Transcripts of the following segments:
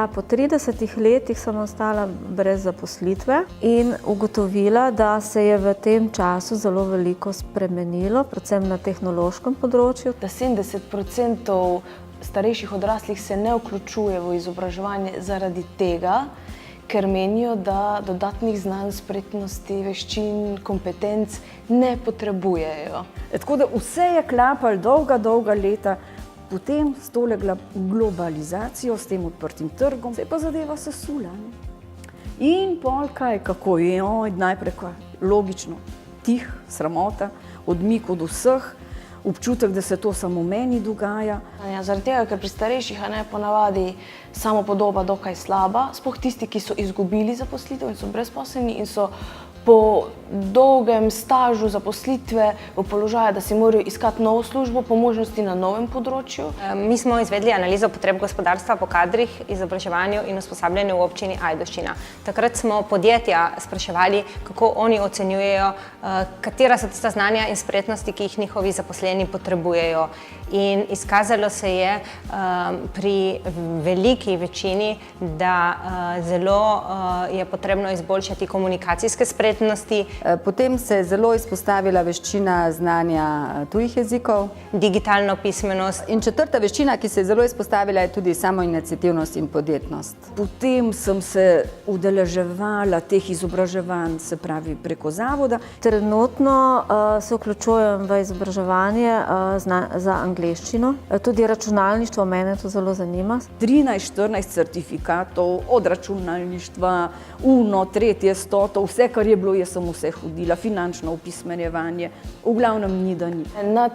Ja, po 30 letih sem ostala brez zaposlitve in ugotovila, da se je v tem času zelo veliko spremenilo, predvsem na tehnološkem področju. Da 70% starejših odraslih se ne vključuje v izobraževanje zaradi tega, ker menijo, da dodatnih znanj, spretnosti, veščin, kompetenc ne potrebujejo. Tako da vse je klapalo dolga leta, potem s tole globalizacijo, s tem odprtim trgom, se je pa zadeva sesula. In pol kaj, kako je, najprej logično, tih, sramota, odmik od vseh, občutek, da se to samo meni dogaja. Ja, zaradi tega, ker pri starejših ponavadi samopodoba dokaj slaba, sploh tisti, ki so izgubili zaposlitev in so brezposelni in so po dolgem stažu zaposlitve v položaju, da si morajo iskati novo službo, po možnosti na novem področju. Mi smo izvedli analizo potreb gospodarstva po kadrih, izobraževanju in usposabljanju v občini Ajdovščina. Takrat smo podjetja spraševali, kako oni ocenjujejo, katera so tista znanja in spretnosti, ki jih njihovi zaposleni potrebujejo. In izkazalo se je pri veliki večini, da zelo je potrebno izboljšati komunikacijske spretnosti. Potem se je zelo izpostavila veščina znanja tujih jezikov. Digitalno pismenost. In četrta veščina, ki se je zelo izpostavila, je tudi samoiniciativnost in podjetnost. Potem sem se udeleževala teh izobraževanj, se pravi preko zavoda. Trenutno se vključujem v izobraževanje za angleščino. Tudi računalništvo mene to zelo zanima. 13-14 certifikatov od računalništva, tretje, stoto, vse, kar je bilo, jaz sem vse hodila, finančno opismenjevanje, v glavnem ni da ni. Nad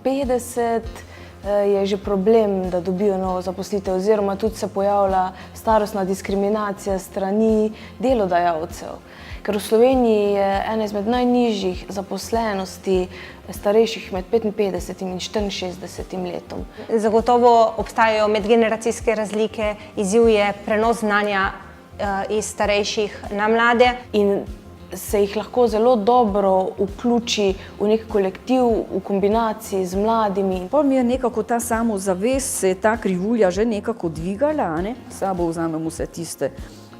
50 je že problem, da dobijo novo zaposlitev, oziroma tudi se pojavlja starostna diskriminacija strani delodajalcev. Ker v Sloveniji je ena izmed najnižjih zaposlenosti starejših med 55 in 64 letom. Zagotovo obstajajo medgeneracijske razlike, izziv je prenos znanja iz starejših na mlade. In se jih lahko zelo dobro vključi v nek kolektiv v kombinaciji z mladimi. Pol mi je nekako ta samozavest, se je ta krivulja že nekako dvigala, S sabo vzamem vse tiste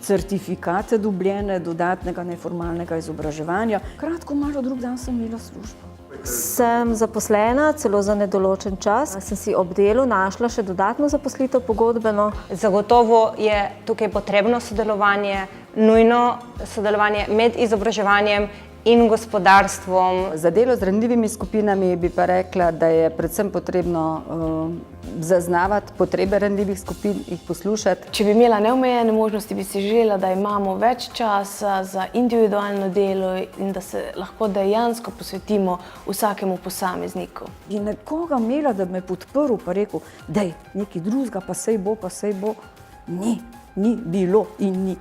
certifikate dobljene, dodatnega neformalnega izobraževanja. Kratko, malo drug dan sem imela službo. Sem zaposlena celo za nedoločen čas. Sem si ob delu našla še dodatno zaposlitev pogodbeno. Zagotovo je tukaj potrebno sodelovanje, nujno sodelovanje med izobraževanjem in gospodarstvom. Za delo z ranljivimi skupinami bi pa rekla, da je predvsem potrebno zaznavati potrebe ranljivih skupin, jih poslušati. Če bi imela neomejene možnosti, bi si želela, da imamo več časa za individualno delo in da se lahko dejansko posvetimo vsakemu posamezniku. In nekoga imela, da me podprl, pa rekel, daj, nekaj drugega, pa sej bo, Ni bilo in ni.